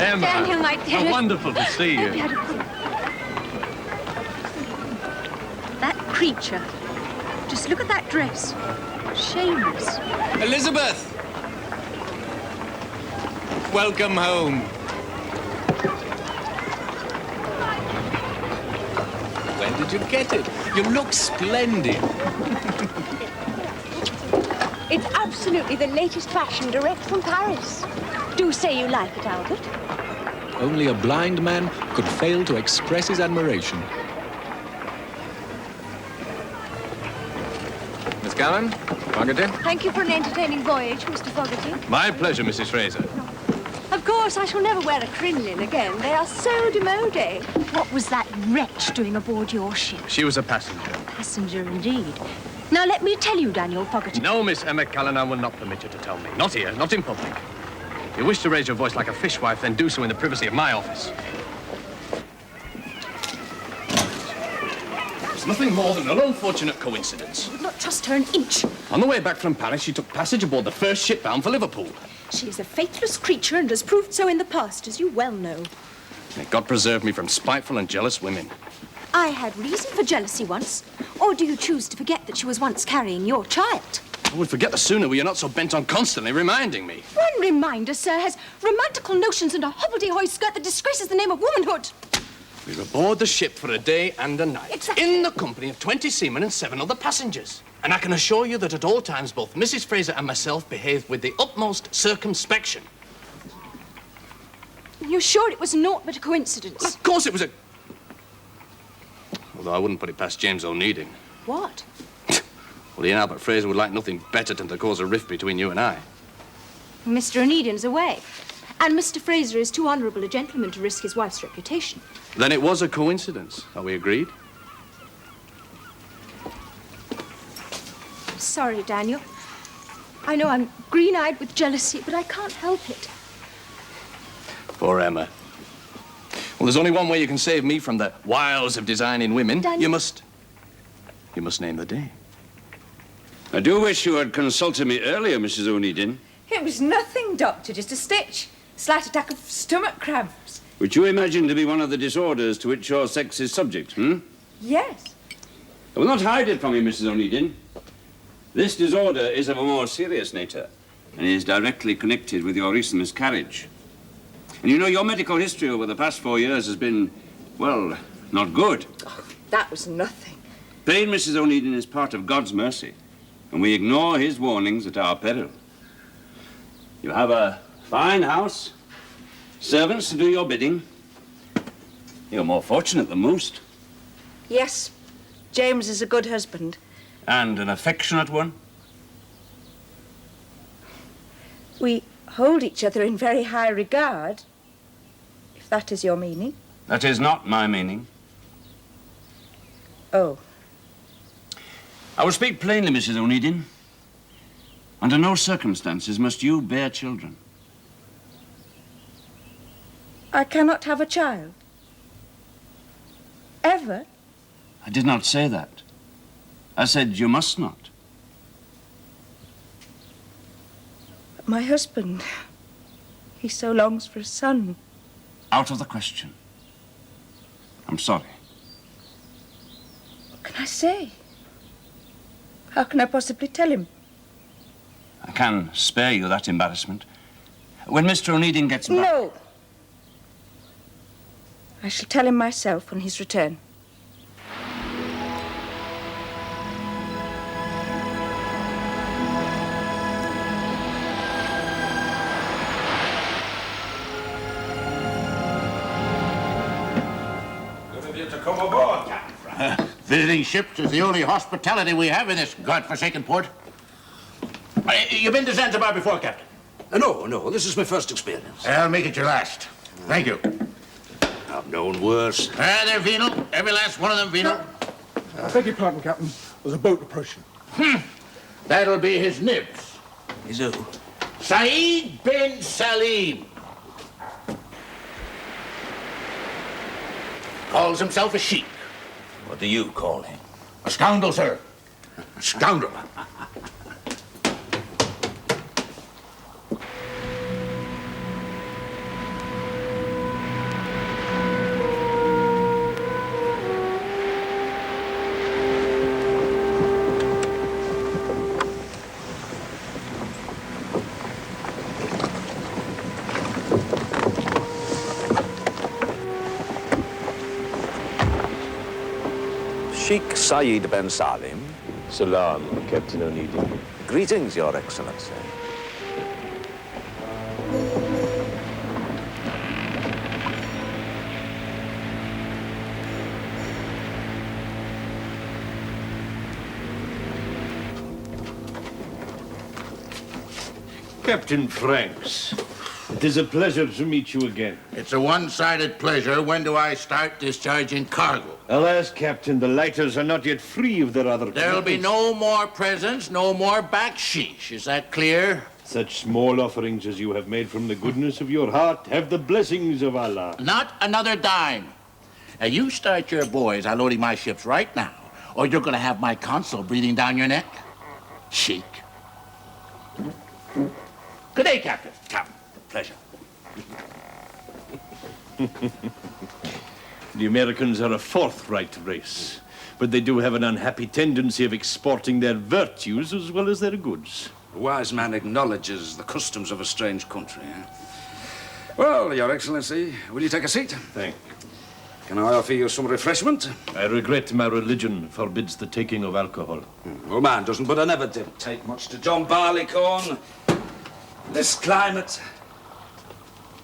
Emma. Daniel, my dear. Wonderful to see you. That creature. Just look at that dress. Shameless. Elizabeth! Welcome home. When did you get it? You look splendid. It's absolutely the latest fashion, direct from Paris. Do say you like it, Albert. Only a blind man could fail to express his admiration. Miss Cowan, Fogarty? Thank you for an entertaining voyage, Mr. Fogarty. My pleasure, Mrs. Fraser. Of course, I shall never wear a crinoline again. They are so démodé. What was that wretch doing aboard your ship? She was a passenger. Passenger, indeed. Now, let me tell you, Daniel Fogarty. No, Miss Emma Callanan will not permit you to tell me. Not here, not in public. If you wish to raise your voice like a fishwife, then do so in the privacy of my office. It's nothing more than an unfortunate coincidence. I would not trust her an inch. On the way back from Paris, she took passage aboard the first ship bound for Liverpool. She is a faithless creature and has proved so in the past, as you well know. May God preserve me from spiteful and jealous women. I had reason for jealousy once. Or do you choose to forget that she was once carrying your child? I would forget the sooner we are not so bent on constantly reminding me. One reminder, sir, has romantical notions and a hobbledehoy skirt that disgraces the name of womanhood. We were aboard the ship for a day and a night. Exactly. In the company of 20 seamen and 7 other passengers. And I can assure you that at all times, both Mrs. Fraser and myself behaved with the utmost circumspection. You're sure it was naught but a coincidence? Of course it was a... Although I wouldn't put it past James Onedin. What? Well, he and Albert Fraser would like nothing better than to cause a rift between you and I. Mr. Onedin's away. And Mr. Fraser is too honourable a gentleman to risk his wife's reputation. Then it was a coincidence. Are we agreed? Sorry, Daniel. I know I'm green-eyed with jealousy, but I can't help it. Poor Emma. Well, there's only one way you can save me from the wiles of designing women. Daniel. You must name the day. I do wish you had consulted me earlier, Mrs. Onedin. It was nothing, Doctor, just a stitch. Slight attack of stomach cramps. Which you imagine to be one of the disorders to which your sex is subject, Yes. I will not hide it from you, Mrs. Onedin. This disorder is of a more serious nature and is directly connected with your recent miscarriage. And you know, your medical history over the past 4 years has been, well, not good. Oh, that was nothing. Pain, Mrs. Onedin, is part of God's mercy, and we ignore his warnings at our peril. You have a fine house, servants to do your bidding. You're more fortunate than most. Yes, James is a good husband. And an affectionate one. We hold each other in very high regard, if that is your meaning. That is not my meaning. Oh. I will speak plainly, Mrs. Onedin. Under no circumstances must you bear children. I cannot have a child. Ever? I did not say that. I said you must not. My husband, he so longs for a son. Out of the question. I'm sorry. What can I say? How can I possibly tell him? I can spare you that embarrassment. When Mr. Onedin gets back... No. I shall tell him myself on his return. Come aboard, Captain. Visiting ships is the only hospitality we have in this godforsaken port. You've been to Zanzibar before, Captain? No, this is my first experience. I'll make it your last. Thank you. I've known worse. They're venal. Every last one of them venal. I beg your pardon, Captain. There's a boat approaching. That'll be his nibs. Is who? Saeed bin Salim. Calls himself a sheikh. What do you call him? A scoundrel, sir. A scoundrel. Sheikh Saeed Ben Salim. Salam, Captain Onedin. Greetings, Your Excellency. Captain Franks, it is a pleasure to meet you again. It's a one-sided pleasure. When do I start discharging cargo? Alas, Captain, the lighters are not yet free of their other There'll be commitments. no more presents, no more backsheesh. Is that clear? Such small offerings as you have made from the goodness of your heart have the blessings of Allah. Not another dime. Now, you start your boys unloading my ships right now, or you're going to have my consul breathing down your neck. Sheikh. Good day, Captain. Captain, pleasure. The Americans are a forthright race, but they do have an unhappy tendency of exporting their virtues as well as their goods. A wise man acknowledges the customs of a strange country. Eh? Well, Your Excellency, will you take a seat? Thank you. Can I offer you some refreshment? I regret my religion forbids the taking of alcohol. Oh, man doesn't, but I never did take much to John Barleycorn. This climate,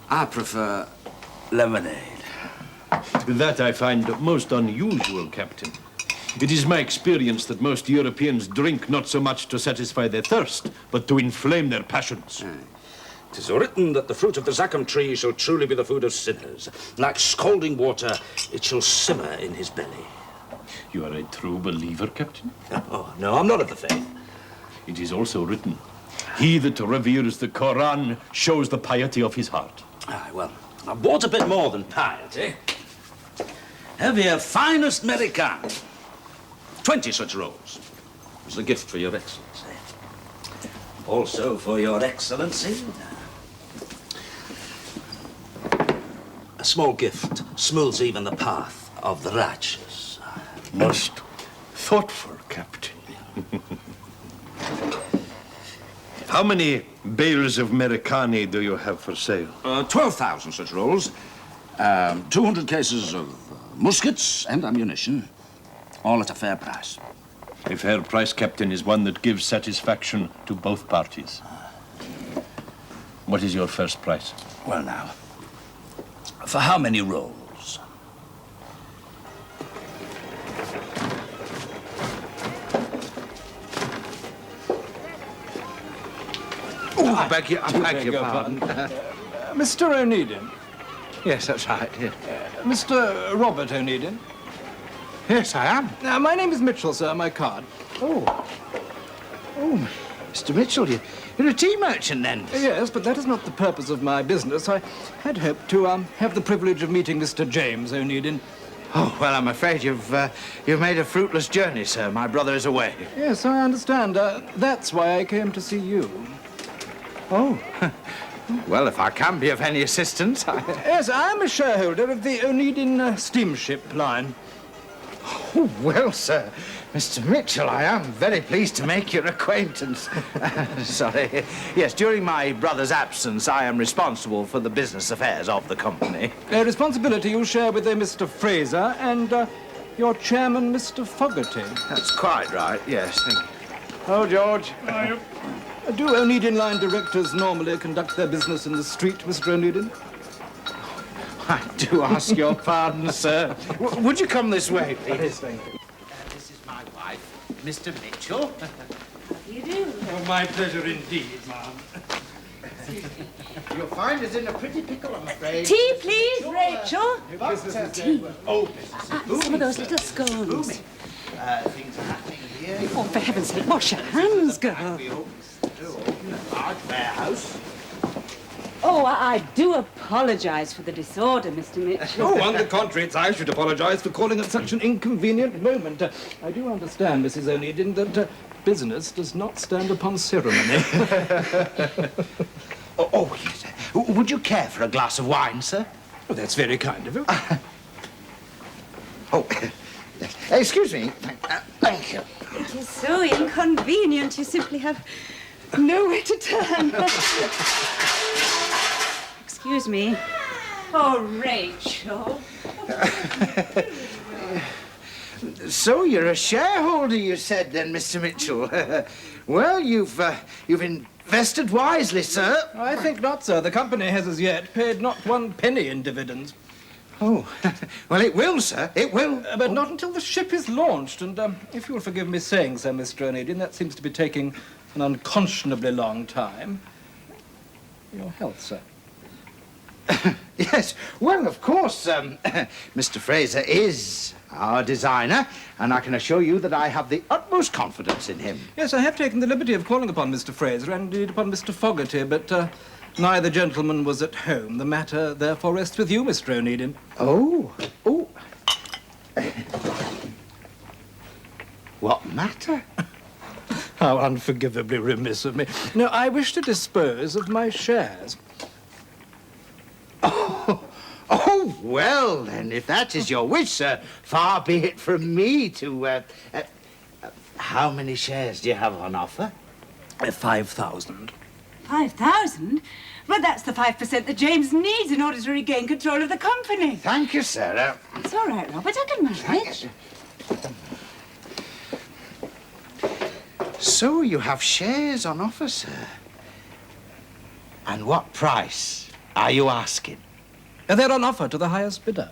I prefer lemonade. That I find most unusual, Captain. It is my experience that most Europeans drink not so much to satisfy their thirst, but to inflame their passions. It is written that the fruit of the zacchum tree shall truly be the food of sinners. Like scalding water, it shall simmer in his belly. You are a true believer, Captain? Oh, no, I'm not of the faith. It is also written, he that reveres the Koran shows the piety of his heart. Aye, well, I bought a bit more than piety. Have your finest Americano. 20 such rolls. As a gift for Your Excellency. Also for Your Excellency, a small gift smooths even the path of the righteous. Most thoughtful, Captain. How many bales of Americani do you have for sale? 12,000 such rolls. 200 cases of muskets and ammunition. All at a fair price. A fair price, Captain, is one that gives satisfaction to both parties. What is your first price? Well, now, for how many rolls? I beg your pardon. Mr. Onedin. Yes, that's right. Yeah. Mr. Robert Onedin. Yes, I am. My name is Mitchell, sir. My card. Oh, Mr. Mitchell, you're a tea merchant, then? Yes, but that is not the purpose of my business. I had hoped to have the privilege of meeting Mr. James Onedin. Oh, well, I'm afraid you've made a fruitless journey, sir. My brother is away. Yes, I understand. That's why I came to see you. Oh. Well, if I can be of any assistance, Yes, I'm a shareholder of the Onedin steamship line. Oh, well, sir, Mr. Mitchell, I am very pleased to make your acquaintance. Sorry. Yes, during my brother's absence, I am responsible for the business affairs of the company. A responsibility you share with Mr. Fraser and your chairman, Mr. Fogarty. That's quite right, yes, thank you. Oh, George. Do Onedin Line directors normally conduct their business in the street, Mr. Onedin? I do ask your pardon, sir. Would you come this way, please? Thank you. This is my wife, Mr. Mitchell. You do? Oh, my pleasure indeed, ma'am. You'll find us in a pretty pickle, I'm afraid. Tea, please, Rachel. Tea. Oh, Some of those little scones. things are happening here. Oh, for heaven's sake, wash your hands, girl. We open the door, open a large warehouse. Oh, I do apologize for the disorder, Mr. Mitchell. Oh, on the contrary, it's I should apologize for calling at such an inconvenient moment. I do understand, Mrs. Onedin, that business does not stand upon ceremony. Oh, yes. Would you care for a glass of wine, sir? Oh, that's very kind of you. Oh, yes. Excuse me. Thank you. It is so inconvenient. You simply have nowhere to turn. Excuse me. Oh, Rachel. So you're a shareholder, you said then, Mr. Mitchell. Well, you've invested wisely, sir. I think not, sir. The company has as yet paid not 1 penny in dividends. Oh, well, it will, sir. It will. But not until the ship is launched. And if you'll forgive me saying so, Mr. Onedin, that seems to be taking an unconscionably long time. Your health, sir. Yes, well, of course, Mr. Fraser is our designer, and I can assure you that I have the utmost confidence in him. Yes, I have taken the liberty of calling upon Mr. Fraser and indeed upon Mr. Fogarty, but neither gentleman was at home. The matter therefore rests with you, Mr. Onedin. Oh. What matter? How unforgivably remiss of me. No, I wish to dispose of my shares. Oh, well, then, if that is your wish, sir, far be it from me to, how many shares do you have on offer? 5,000. 5,000? Well, that's the 5% that James needs in order to regain control of the company. Thank you, Sarah. It's all right, Robert. I can manage. So you have shares on offer, sir. And what price are you asking? They're on offer to the highest bidder.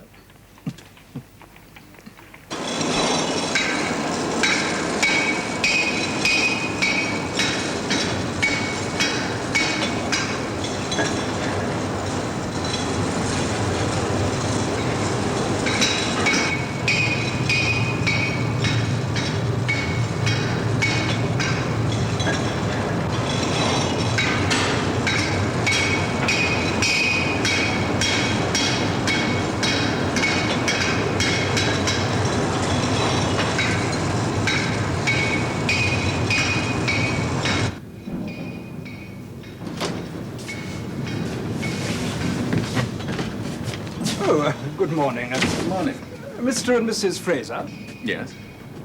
Good morning. Good morning. Mr. and Mrs. Fraser. Yes?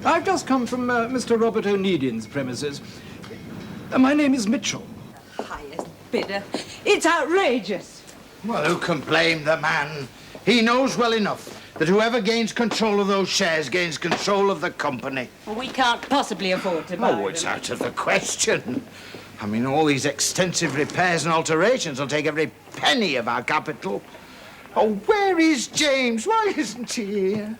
I've just come from Mr. Robert Onedin's premises. My name is Mitchell. Highest bidder. It's outrageous. Well, who can blame the man? He knows well enough that whoever gains control of those shares gains control of the company. Well, we can't possibly afford to buy Oh, it's them. out of the question. I mean, all these extensive repairs and alterations will take every penny of our capital. Oh, where is James? Why isn't he here?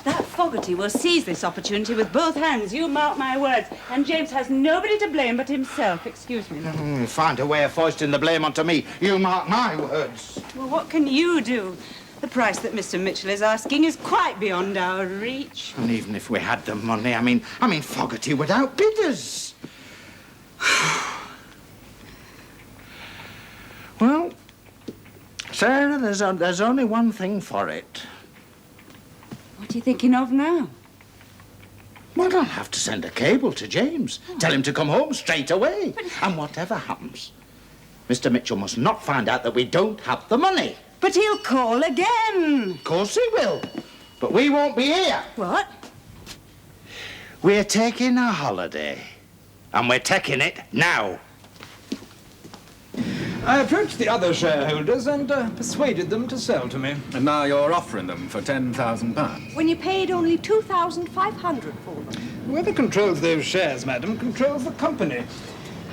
That Fogarty will seize this opportunity with both hands, you mark my words. And James has nobody to blame but himself. Excuse me. Find a way of foisting the blame onto me. You mark my words. Well, what can you do? The price that Mr. Mitchell is asking is quite beyond our reach. And even if we had the money, I mean, Fogarty would outbid us. Well, Sarah, there's only one thing for it. What are you thinking of now? Well, I'll have to send a cable to James. Tell him to come home straight away. And whatever happens, Mr. Mitchell must not find out that we don't have the money. But he'll call again. Of course he will. But we won't be here. What? We're taking a holiday. And we're taking it now. I approached the other shareholders and persuaded them to sell to me. And now you're offering them for £10,000. When you paid only 2,500 for them. Whoever controls those shares, madam, controls the company.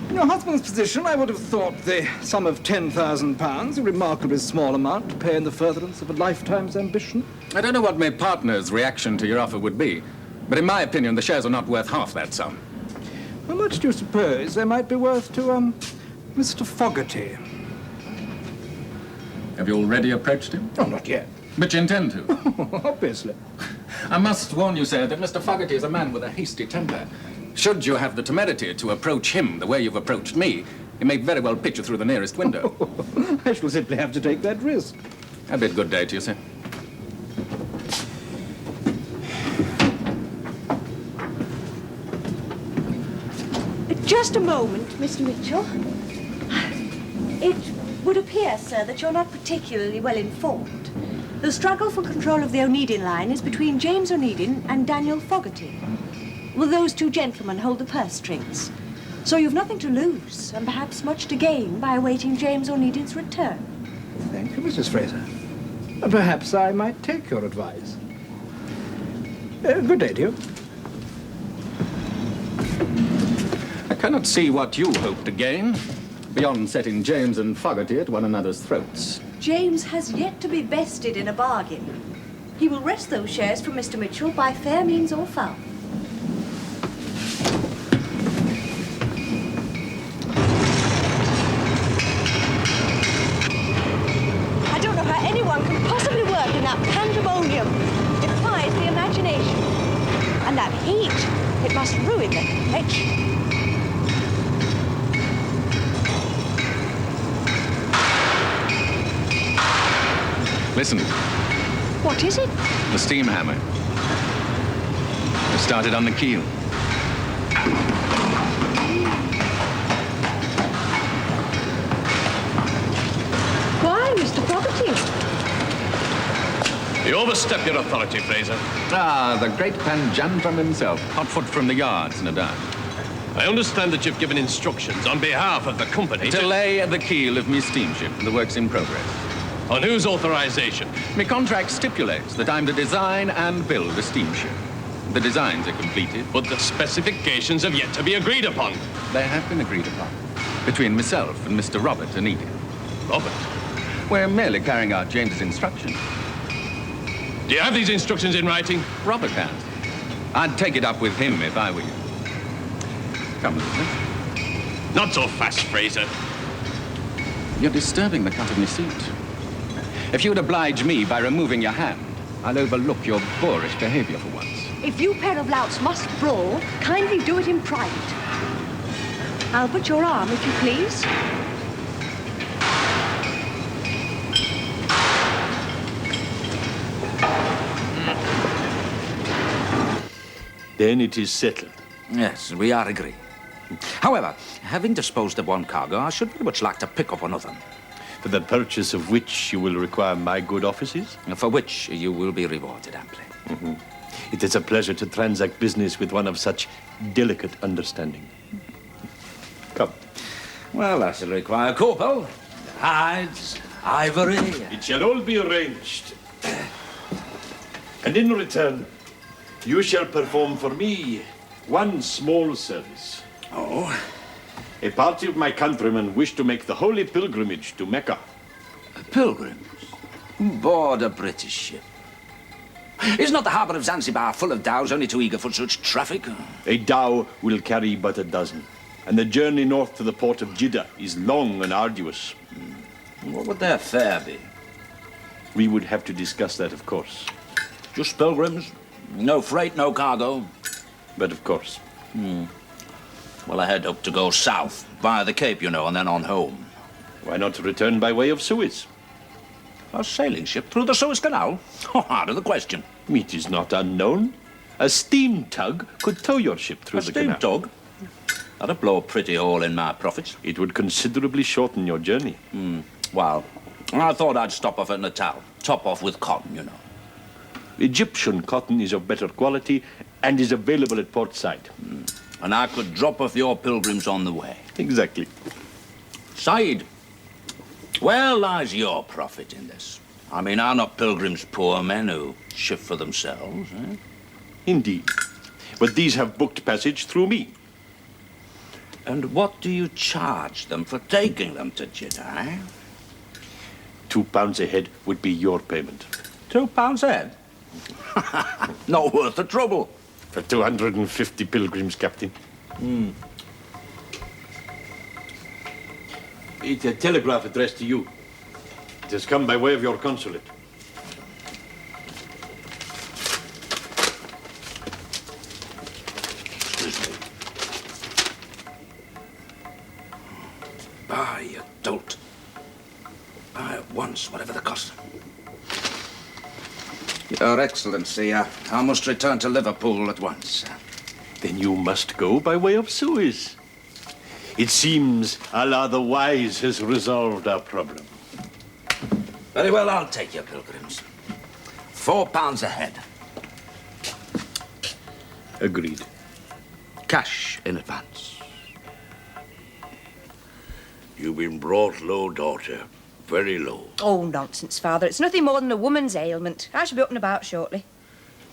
In your husband's position, I would have thought the sum of £10,000 a remarkably small amount to pay in the furtherance of a lifetime's ambition. I don't know what my partner's reaction to your offer would be, but in my opinion, the shares are not worth half that sum. How much do you suppose they might be worth to, Mr. Fogarty? Have you already approached him? Oh, not yet. But you intend to? Obviously. I must warn you, sir, that Mr. Fogarty is a man with a hasty temper. Should you have the temerity to approach him the way you've approached me, he may very well pitch you through the nearest window. I shall simply have to take that risk. A bid good day to you, sir. Just a moment, Mr. Mitchell. It would appear, sir, that you're not particularly well informed. The struggle for control of the Onedin Line is between James Onedin and Daniel Fogarty. Well, those two gentlemen hold the purse strings. So you've nothing to lose, and perhaps much to gain by awaiting James Onedin's return. Thank you, Mrs. Fraser. Perhaps I might take your advice. Good day to you. I cannot see what you hope to gain, beyond setting James and Fogarty at one another's throats. James has yet to be vested in a bargain. He will wrest those shares from Mr. Mitchell by fair means or foul. I don't know how anyone can possibly work in that pandemonium. It defies the imagination. And that heat, it must ruin the complexion. Listen, What is it? the steam hammer. It started on the keel. Why, Mr. Fogarty? You overstep your authority, Fraser. Ah, the great Panjandrum himself, hot foot from the yards, no doubt. I understand that you've given instructions on behalf of the company To lay at the keel of me steamship, the work's in progress. On whose authorization? My contract stipulates that I'm to design and build a steamship. The designs are completed. But the specifications have yet to be agreed upon. They have been agreed upon between myself and Mr. Robert Onedin. Robert, We're merely carrying out James's instructions. do you have these instructions in writing? Robert has. I'd take it up with him if I were you. Come, Elizabeth. Not so fast, Fraser. You're disturbing the cut of my suit. If you would oblige me by removing your hand, I'll overlook your boorish behavior for once. If you pair of louts must brawl, kindly do it in private. Albert, your arm, if you please. Then it is settled. Yes, we are agreed. However, having disposed of one cargo, I should very much like to pick up another. For the purchase of which you will require my good offices? For which you will be rewarded amply. It is a pleasure to transact business with one of such delicate understanding. Come. Well, I shall require copal, hides, ivory. It shall all be arranged. And in return, you shall perform for me one small service. Oh? A party of my countrymen wish to make the holy pilgrimage to Mecca. Pilgrims? Board a British ship. Is not the harbour of Zanzibar full of dhows only too eager for such traffic? A dhow will carry but a dozen, and the journey north to the port of Jeddah is long and arduous. What would their fare be? We would have to discuss that, of course. Just pilgrims? No freight, no cargo? But of course. Well, I had hoped to go south, via the Cape, you know, and then on home. Why not return by way of Suez? A sailing ship through the Suez Canal? Oh, out of the question. It is not unknown. A steam tug could tow your ship through A the steam canal. tug? That'd blow a pretty hole in my profits. It would considerably shorten your journey. Well, I thought I'd stop off at Natal. Top off with cotton, you know. Egyptian cotton is of better quality and is available at port side. And I could drop off your pilgrims on the way. Exactly. Said, where lies your profit in this? I mean, are not pilgrims poor men who shift for themselves, eh? Indeed. But these have booked passage through me. And what do you charge them for taking them to Jeddah, eh? £2 a head would be your payment. £2 a head? Not worth the trouble. For 250 pilgrims, Captain. It's a telegraph addressed to you. It has come by way of your consulate. Excuse me. Buy, you dolt. Buy at once, whatever the cost. Your Excellency, I must return to Liverpool at once. Then you must go by way of Suez. It seems Allah the Wise has resolved our problem. Very well, I'll take your pilgrims. £4 a head. Agreed. Cash in advance. You've been brought low, daughter. Very low. Oh, nonsense, Father. It's nothing more than a woman's ailment. I shall be up and about shortly.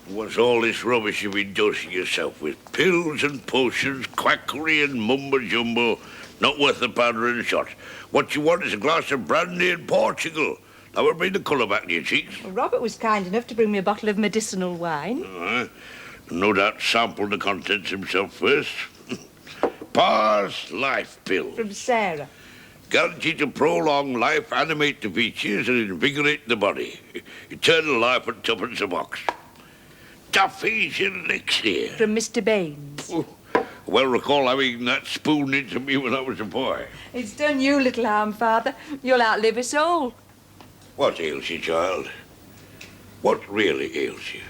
What's all this rubbish you've been dosing yourself with? Pills and potions, quackery and mumbo-jumbo, not worth the powder and shot. What you want is a glass of brandy in Portugal. That would bring the colour back to your cheeks. Well, Robert was kind enough to bring me a bottle of medicinal wine. No doubt sampled the contents himself first. Pa's life pill. From Sarah. Guaranteed to prolong life, animate the features, and invigorate the body. Eternal life at tuppence a box. Duffy's elixir. From Mr. Baines. Oh, well recall having that spoon into me when I was a boy. It's done you little harm, Father. You'll outlive us all. What ails you, child? What really ails you?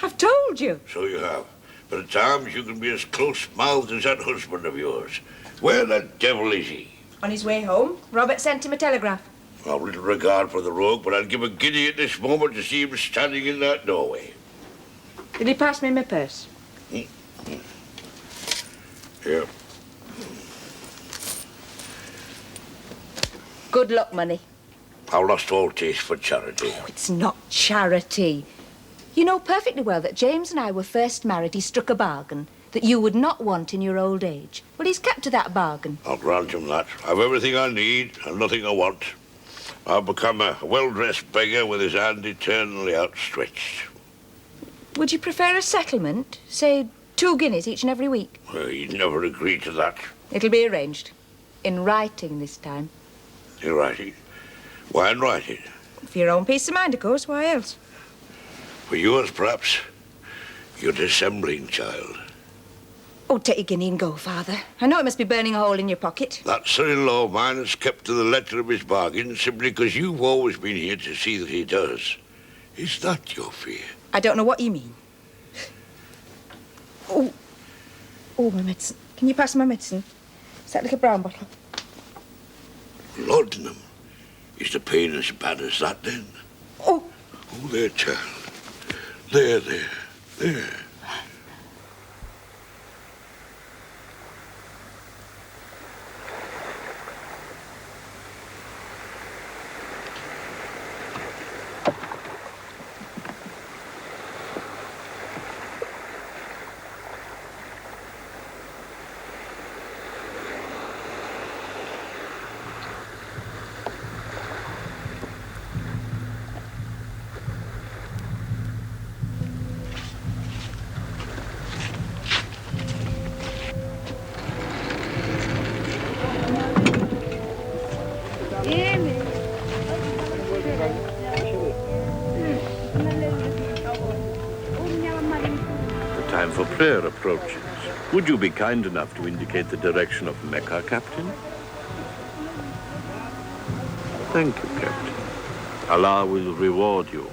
I've told you. So you have. But at times you can be as close-mouthed as that husband of yours. Where the devil is he? On his way home, Robert sent him a telegraph. I've little regard for the rogue, but I'd give a guinea at this moment to see him standing in that doorway. Did he pass me my purse? Yeah. Good luck, money. I've lost all taste for charity. Oh, it's not charity. You know perfectly well that James and I were first married. He struck a bargain that you would not want in your old age. Well, he's kept to that bargain. I'll grant him that. I've everything I need and nothing I want. I've become a well-dressed beggar with his hand eternally outstretched. Would you prefer a settlement? Say, 2 guineas each and every week? Well, he'd never agree to that. It'll be arranged. In writing this time. In writing? Why in writing? For your own peace of mind, of course. Why else? For yours, perhaps. You're dissembling, child. Oh, take your guinea and go, Father. I know it must be burning a hole in your pocket. That son-in-law of mine has kept to the letter of his bargain simply because you've always been here to see that he does. Is that your fear? I don't know what you mean. Oh, my medicine. Can you pass my medicine? Is that little brown bottle? Laudanum. Is the pain as bad as that, then? Oh. Oh, there, child. There. Time for prayer approaches. Would you be kind enough to indicate the direction of Mecca, Captain? Thank you, Captain. Allah will reward you.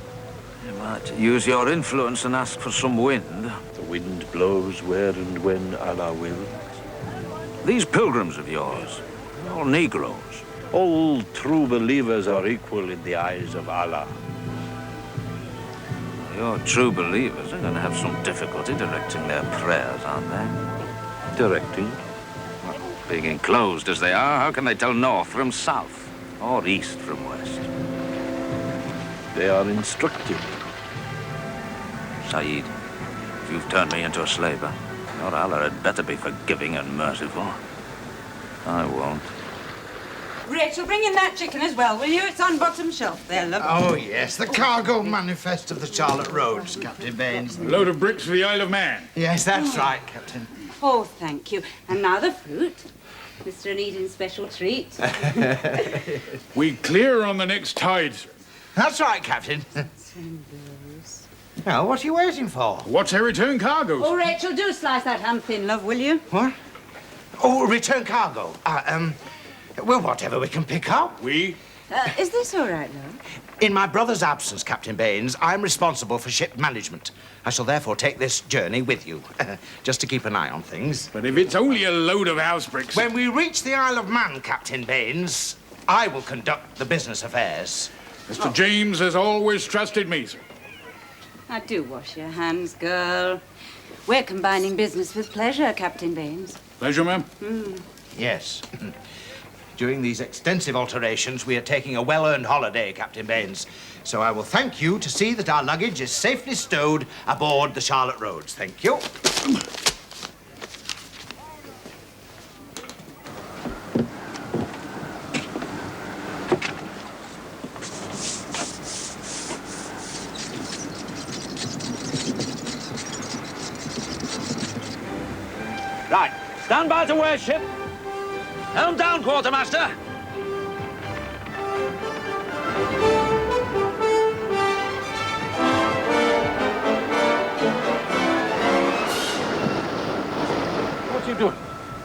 You might use your influence and ask for some wind. The wind blows where and when Allah will. These pilgrims of yours, all Negroes. All true believers are equal in the eyes of Allah. Your true believers are going to have some difficulty directing their prayers, aren't they? Directing? Well, being enclosed as they are, how can they tell north from south or east from west? They are instructed. Saeed, if you've turned me into a slaver, your Allah had better be forgiving and merciful. I won't. Rachel, bring in that chicken as well, will you? It's on bottom shelf there, love. Oh, yes, the cargo manifest of the Charlotte Roads, Captain Baines. A load of bricks for the Isle of Man. Yes, that's right, Captain. Oh, thank you. And now the fruit. Mr. Onedin's special treat. We clear on the next tide, sir. That's right, Captain. Now, what are you waiting for? What's our return cargo? Oh, Rachel, do slice that ham thin, love, will you? What? Oh, return cargo. Well, whatever we can pick up. Is this all right, love? In my brother's absence, Captain Baines, I'm responsible for ship management. I shall therefore take this journey with you, just to keep an eye on things. But if it's only a load of house bricks... When we reach the Isle of Man, Captain Baines, I will conduct the business affairs. Mr. James has always trusted me, sir. Now, do wash your hands, girl. We're combining business with pleasure, Captain Baines. Pleasure, ma'am? Yes. During these extensive alterations, we are taking a well-earned holiday, Captain Baines. So I will thank you to see that our luggage is safely stowed aboard the Charlotte Roads. Thank you. Right, stand by to wear ship. Helm down, quartermaster. What are you doing?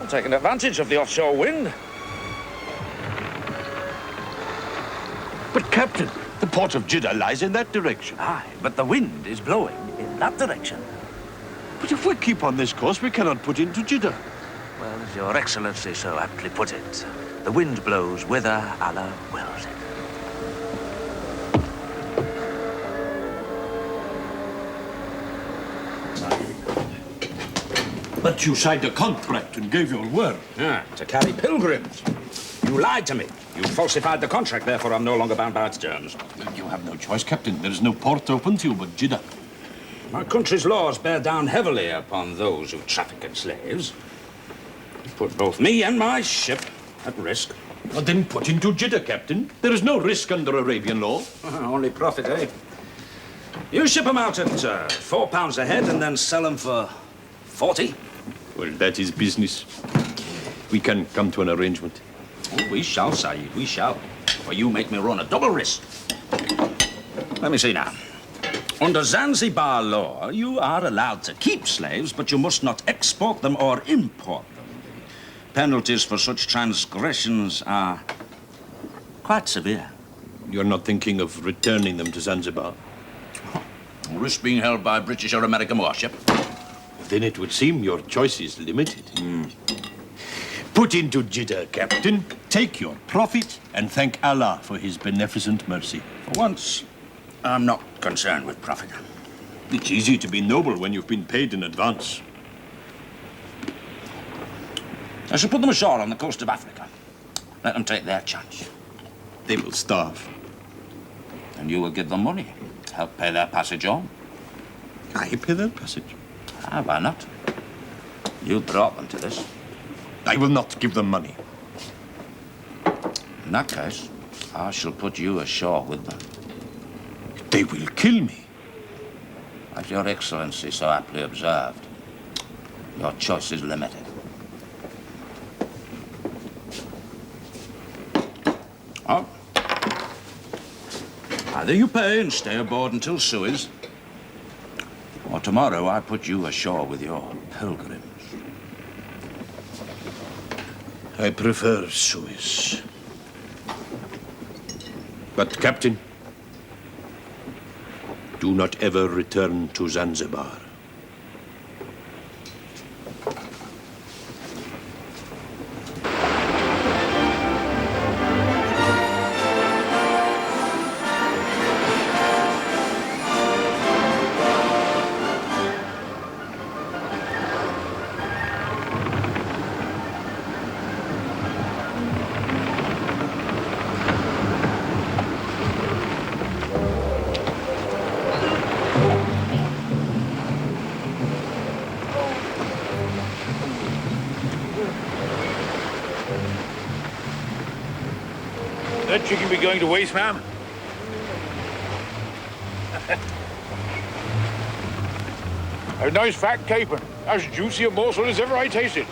I'm taking advantage of the offshore wind. But, Captain, the port of Jeddah lies in that direction. Aye, but the wind is blowing in that direction. But if we keep on this course, we cannot put into Jeddah. Well, as Your Excellency so aptly put it, the wind blows whither Allah wills it. But you signed a contract and gave your word. Ah, to carry pilgrims. You lied to me. You falsified the contract, therefore I'm no longer bound by its terms. You have no choice, Captain. There is no port open to you but Jeddah. My country's laws bear down heavily upon those who traffic in slaves. Put both me and my ship at risk. Well, then put into Jeddah, Captain. There is no risk under Arabian law. Only profit, eh? You ship them out at £4 a head and then sell them for 40. Well, that is business. We can come to an arrangement. Oh, we shall, Saeed, we shall. For you make me run a double risk. Let me see now. Under Zanzibar law, you are allowed to keep slaves, but you must not export them or import them. Penalties for such transgressions are quite severe. You're not thinking of returning them to Zanzibar? Risk being held by British or American warship. Then it would seem your choice is limited. Put into Jeddah, Captain. Take your profit and thank Allah for his beneficent mercy. For once, I'm not concerned with profit. It's easy to be noble when you've been paid in advance. I shall put them ashore on the coast of Africa. Let them take their chance. They will starve. And you will give them money. Help pay their passage home. I pay their passage. Ah, why not? You brought them to this. I will not give them money. In that case, I shall put you ashore with them. They will kill me. As Your Excellency so aptly observed, your choice is limited. Oh. Either you pay and stay aboard until Suez, or tomorrow I put you ashore with your pilgrims. I prefer Suez. But, Captain, do not ever return to Zanzibar. That chicken be going to waste, ma'am? A nice fat capon. As juicy a morsel as ever I tasted.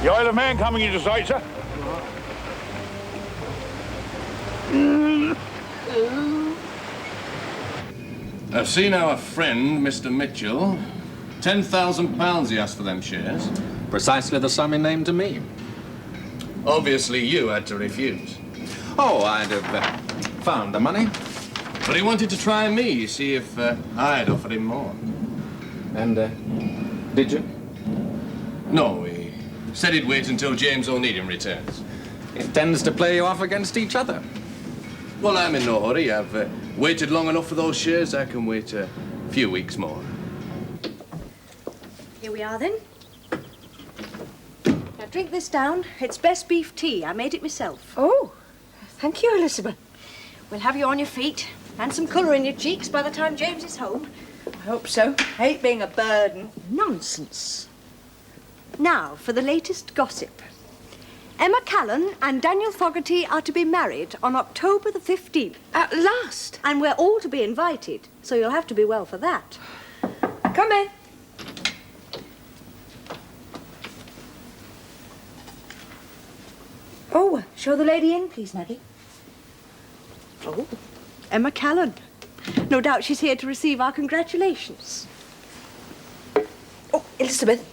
The Isle of Man coming into sight, sir? I've seen our friend, Mr. Mitchell. £10,000 he asked for them shares. Precisely the sum he named to me. Obviously, you had to refuse. Oh, I'd have found the money. But he wanted to try me, see if I'd offered him more. And, did you? No, he said he'd wait until James Onedin returns. It tends to play you off against each other. Well, I'm in no hurry. I've waited long enough for those shares. I can wait a few weeks more. Here we are, then. Now, drink this down. It's best beef tea. I made it myself. Oh, Thank you, Elizabeth. We'll have you on your feet and some colour in your cheeks by the time James is home. I hope so. I hate being a burden. Nonsense. Now, for the latest gossip. Emma Callan and Daniel Fogarty are to be married on October the 15th. At last. And we're all to be invited, so you'll have to be well for that. Come in. Oh, show the lady in, please, Maggie. Oh, Emma Callan. No doubt she's here to receive our congratulations. Oh, Elizabeth.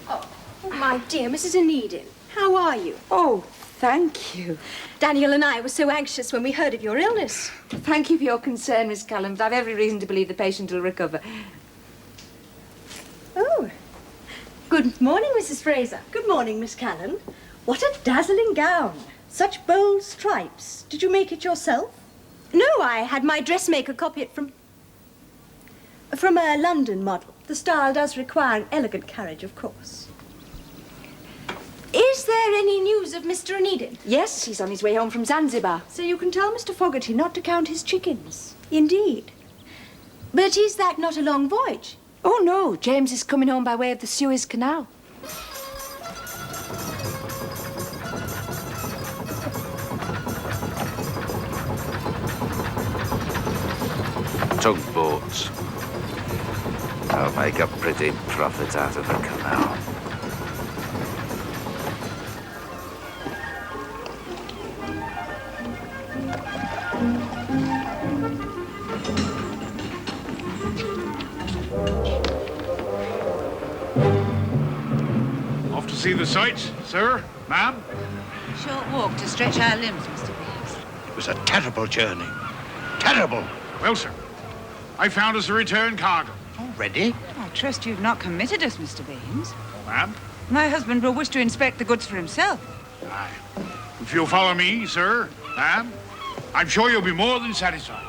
Oh, my dear Mrs. Onedin, how are you? Oh, thank you. Daniel and I were so anxious when we heard of your illness. Thank you for your concern, Miss Callan, but I've every reason to believe the patient will recover. Oh. Good morning, Mrs. Fraser. Good morning, Miss Callan. What a dazzling gown. Such bold stripes. Did you make it yourself? No, I had my dressmaker copy it from a London model. The style does require an elegant carriage, of course. Is there any news of Mr. Onedin? Yes, he's on his way home from Zanzibar. So you can tell Mr. Fogarty not to count his chickens. Indeed. But is that not a long voyage? Oh, no. James is coming home by way of the Suez Canal. Tugboats. I'll make a pretty profit out of the canal. Off to see the sights, sir, ma'am? Short walk to stretch our limbs, Mr. Baines. It was a terrible journey. Terrible. Well, sir, I found us a return cargo. Already? I trust you've not committed us, Mr. Baines. Oh, ma'am? My husband will wish to inspect the goods for himself. Aye. If you'll follow me, sir, ma'am, I'm sure you'll be more than satisfied.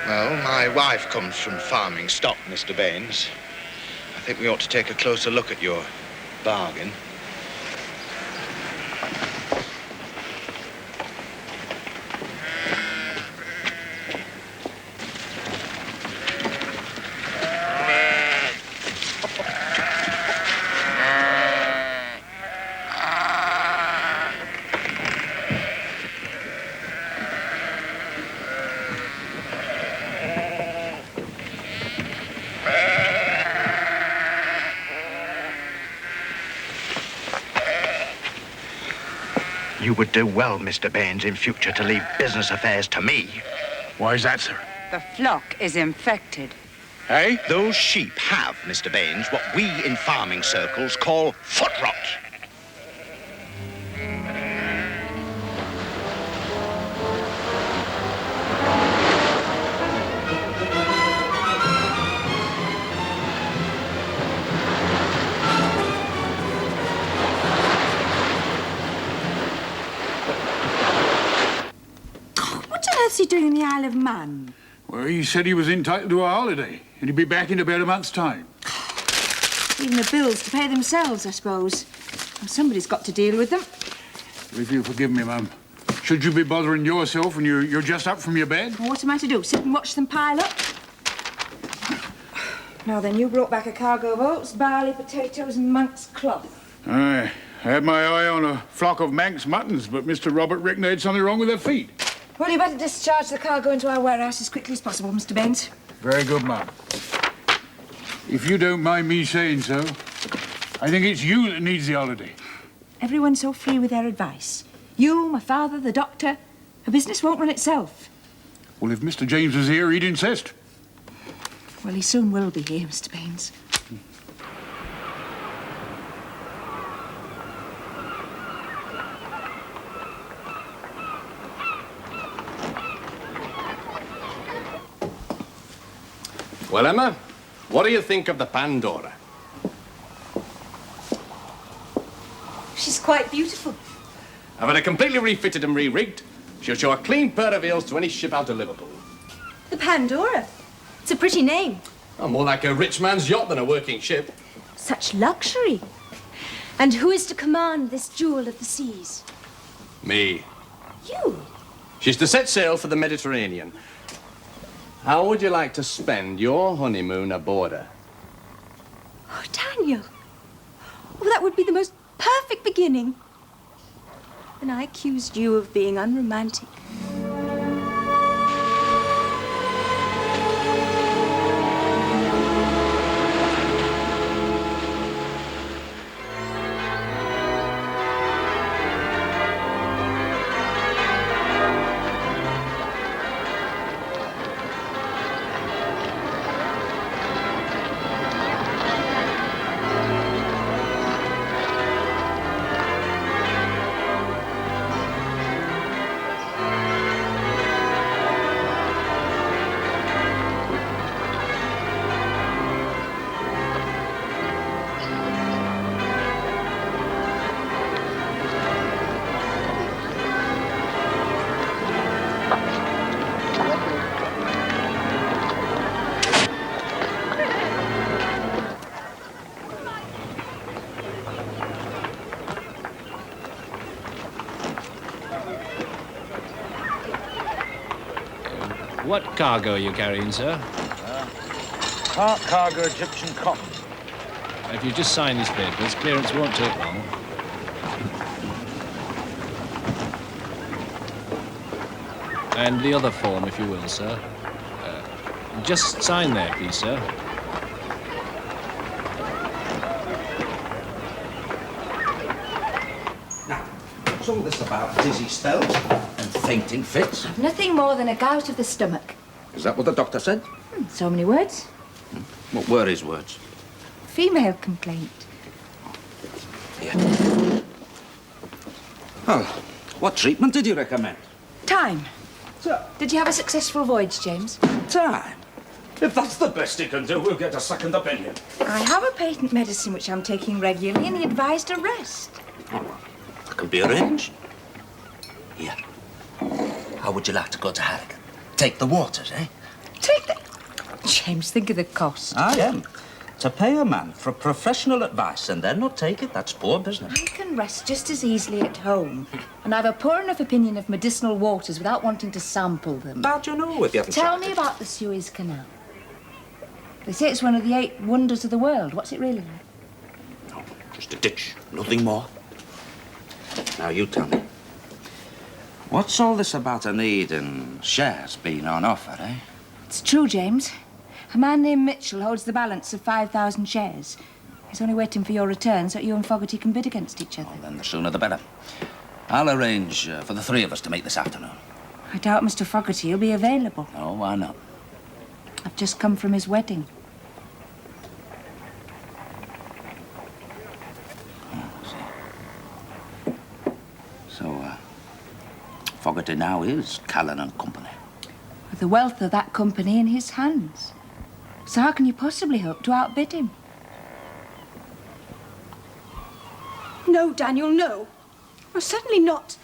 Well, my wife comes from farming stock, Mr. Baines. I think we ought to take a closer look at your bargain. You would do well, Mr. Baines, in future to leave business affairs to me. Why is that, sir? The flock is infected. Hey? Those sheep have, Mr. Baines, what we in farming circles call foot rot. What's he doing in the Isle of Man? Well, he said he was entitled to a holiday, and he'd be back in about a month's time. Even the bills to pay themselves, I suppose. Well, somebody's got to deal with them. Well, if you'll forgive me, ma'am, should you be bothering yourself when you're just up from your bed? Well, what am I to do? Sit and watch them pile up? Now then, you brought back a cargo of oats, barley, potatoes, and Manx cloth. Aye. I had my eye on a flock of Manx muttons, but Mr. Robert reckoned they had something wrong with their feet. Well, you better discharge the cargo into our warehouse as quickly as possible, Mr. Baines. Very good, ma'am. If you don't mind me saying so, I think it's you that needs the holiday. Everyone's so free with their advice. You, my father, the doctor. A business won't run itself. Well, if Mr. James was here, he'd insist. Well, he soon will be here, Mr. Baines. Well, Emma, what do you think of the Pandora? She's quite beautiful. I've had it completely refitted and re-rigged. She'll show a clean pair of heels to any ship out of Liverpool. The Pandora. It's a pretty name. Oh, more like a rich man's yacht than a working ship. Such luxury. And who is to command this jewel of the seas? Me. You? She's to set sail for the Mediterranean. How would you like to spend your honeymoon aboard her? Oh, Daniel. Oh, that would be the most perfect beginning. And I accused you of being unromantic. What cargo are you carrying, sir? Part cargo Egyptian cotton. If you just sign these papers, clearance won't take long. And the other form, if you will, sir. Just sign there, please, sir. Now, what's all this about dizzy spells and fainting fits? Nothing more than a gout of the stomach. Is that what the doctor said? So many words. What were his words? Female complaint. Well, what treatment did you recommend? Time. Sir. Did you have a successful voyage, James? Time? If that's the best he can do, we'll get a second opinion. I have a patent medicine which I'm taking regularly, and he advised a rest. Oh, well, that can be arranged. Here. How would you like to go to Harrigan? Take the waters, eh? Take the... James, think of the cost. I am. To pay a man for professional advice and then not take it, that's poor business. I can rest just as easily at home. And I've a poor enough opinion of medicinal waters without wanting to sample them. How'd you know if you haven't Tell tried me it? about the Suez Canal. They say it's one of the 8 wonders of the world. What's it really like? No, just a ditch, nothing more. Now you tell me. What's all this about a need in shares being on offer, eh? It's true, James. A man named Mitchell holds the balance of 5,000 shares. He's only waiting for your return so that you and Fogarty can bid against each other. Well, then the sooner the better. I'll arrange for the 3 of us to meet this afternoon. I doubt Mr. Fogarty will be available. Oh, why not? I've just come from his wedding. So, Fogarty now is Callan and Company. With the wealth of that company in his hands. So how can you possibly hope to outbid him? No, Daniel, no. Oh, certainly not.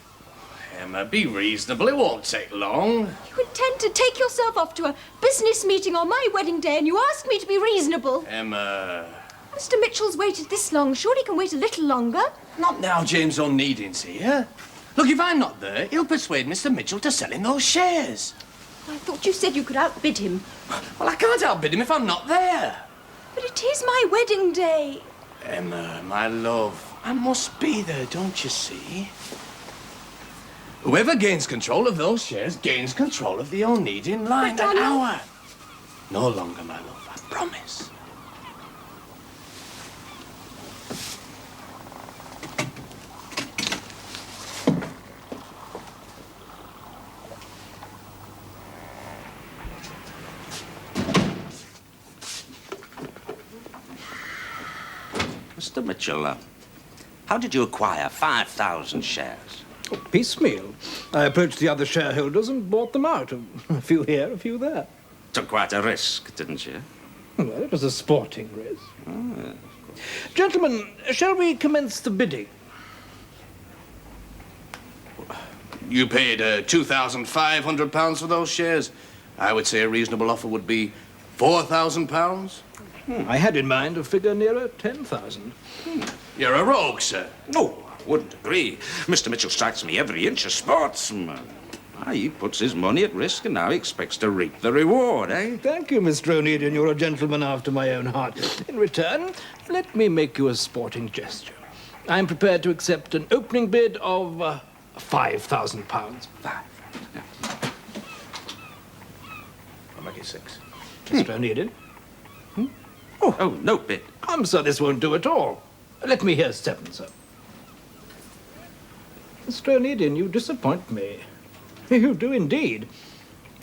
Emma, be reasonable. It won't take long. You intend to take yourself off to a business meeting on my wedding day and you ask me to be reasonable. Emma... Mr. Mitchell's waited this long. Surely he can wait a little longer. Not now James Onedin's here. Look, if I'm not there, he'll persuade Mr. Mitchell to sell in those shares. I thought you said you could outbid him. Well, I can't outbid him if I'm not there. But it is my wedding day. Emma, my love, I must be there, don't you see? Whoever gains control of those shares gains control of the Onedin Line. But An hour. No longer, my love, I promise. Mr. Mitchell, how did you acquire 5,000 shares? Oh, piecemeal. I approached the other shareholders and bought them out. A few here, a few there. Took quite a risk, didn't you? Well, it was a sporting race. Gentlemen, shall we commence the bidding? You paid £2,500 for those shares. I would say a reasonable offer would be £4,000. I had in mind a figure nearer 10,000. You're a rogue, sir. No, I wouldn't agree. Mr. Mitchell strikes me every inch a sportsman. He puts his money at risk and now he expects to reap the reward, eh? Thank you, Mr. Onedin. You're a gentleman after my own heart. In return, let me make you a sporting gesture. I'm prepared to accept an opening bid of £5,000. I'll make it 6. Mr. Onedin? Oh, no bid. Come, sir, this won't do at all. Let me hear 7, sir. Mr. Onedin, you disappoint me. You do indeed.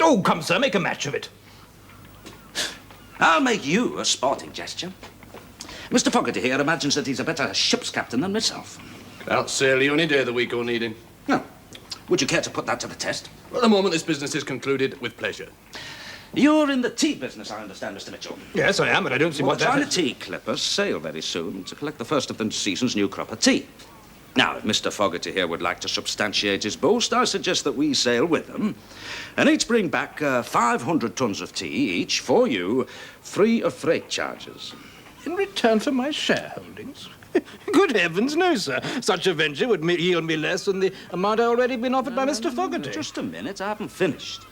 Oh, come, sir, make a match of it. I'll make you a sporting gesture. Mr. Fogarty here imagines that he's a better ship's captain than myself. Can't sail you any day of the week, Onedin. No. Would you care to put that to the test? At the moment this business is concluded, with pleasure. You're in the tea business, I understand, Mr. Mitchell. Yes, I am, but I don't see Well, what the that China is. tea clippers sail very soon to collect the first of the season's new crop of tea. Now, if Mr. Fogarty here would like to substantiate his boast, I suggest that we sail with them and each bring back 500 tons of tea each for you, free of freight charges. In return for my shareholdings? Good heavens, no, sir. Such a venture would yield me less than the amount already been offered by Mr. Fogarty. Just a minute, I haven't finished.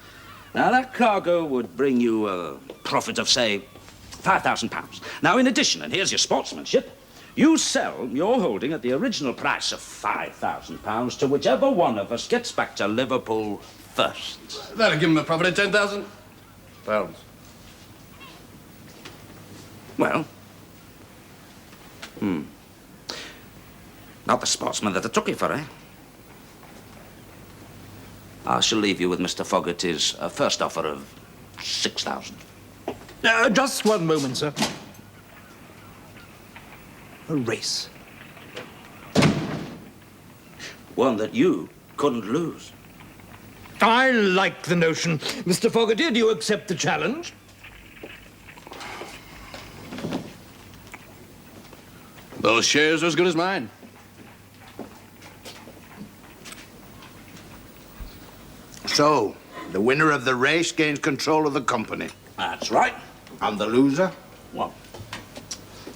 Now, that cargo would bring you a profit of, say, £5,000. Now, in addition, and here's your sportsmanship, you sell your holding at the original price of £5,000 to whichever one of us gets back to Liverpool first. That'll give him a profit of £10,000. Well, not the sportsman that I took you for, eh? I shall leave you with Mr. Fogarty's first offer of £6,000. Just one moment, sir. A race. One that you couldn't lose. I like the notion. Mr. Fogarty, do you accept the challenge? Those shares are as good as mine. So, the winner of the race gains control of the company. That's right. And the loser? Well,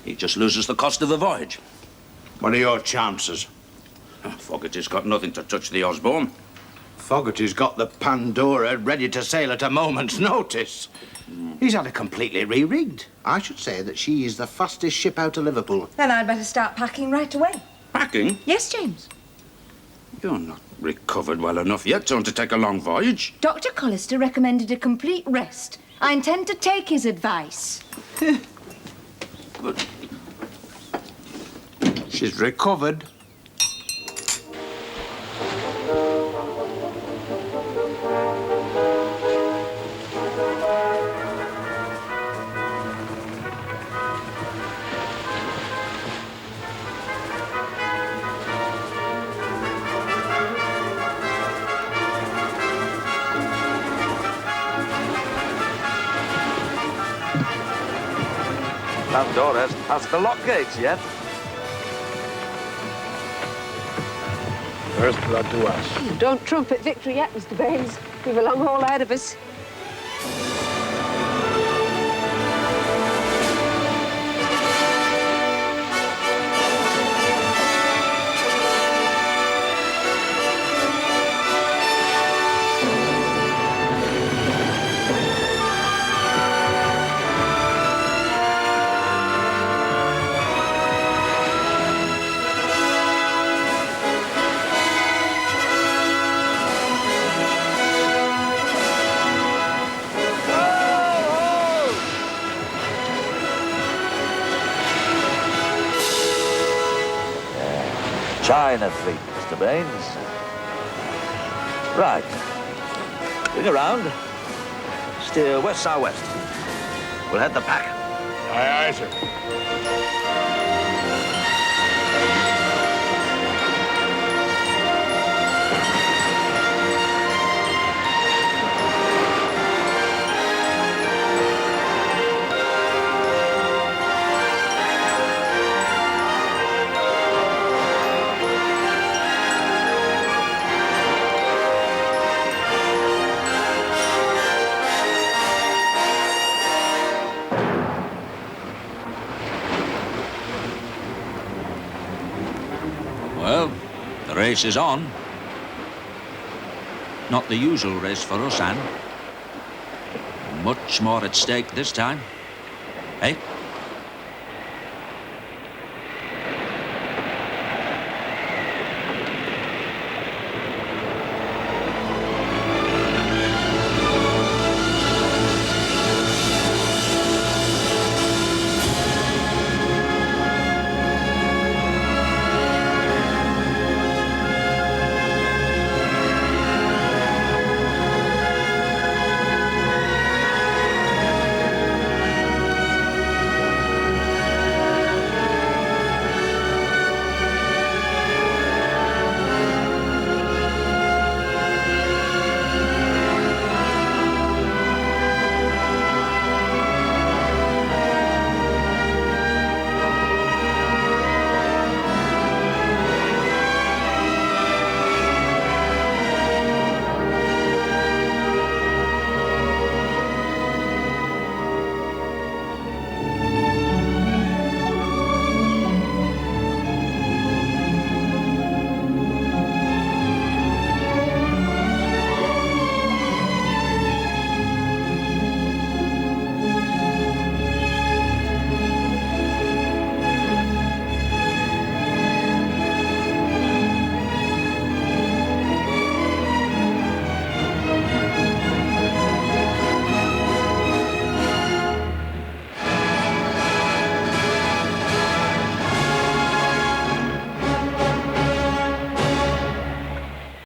he just loses the cost of the voyage. What are your chances? Fogarty's got nothing to touch the Osborne. Fogarty's got the Pandora ready to sail at a moment's notice. He's had it completely re-rigged. I should say that she is the fastest ship out of Liverpool. Then I'd better start packing right away. Packing? Yes, James. You're not recovered well enough yet to take a long voyage. Dr. Collister recommended a complete rest. I intend to take his advice. But she's recovered. Pandora hasn't passed the lock gates yet. First blood to us. Don't trumpet victory yet, Mr. Baines. We've a long haul ahead of us. China fleet, Mr. Baines. Right. Bring around. Steer west-southwest. We'll head the pack. Aye, aye, sir. Race is on. Not the usual race for us, Anne. Much more at stake this time. Eh?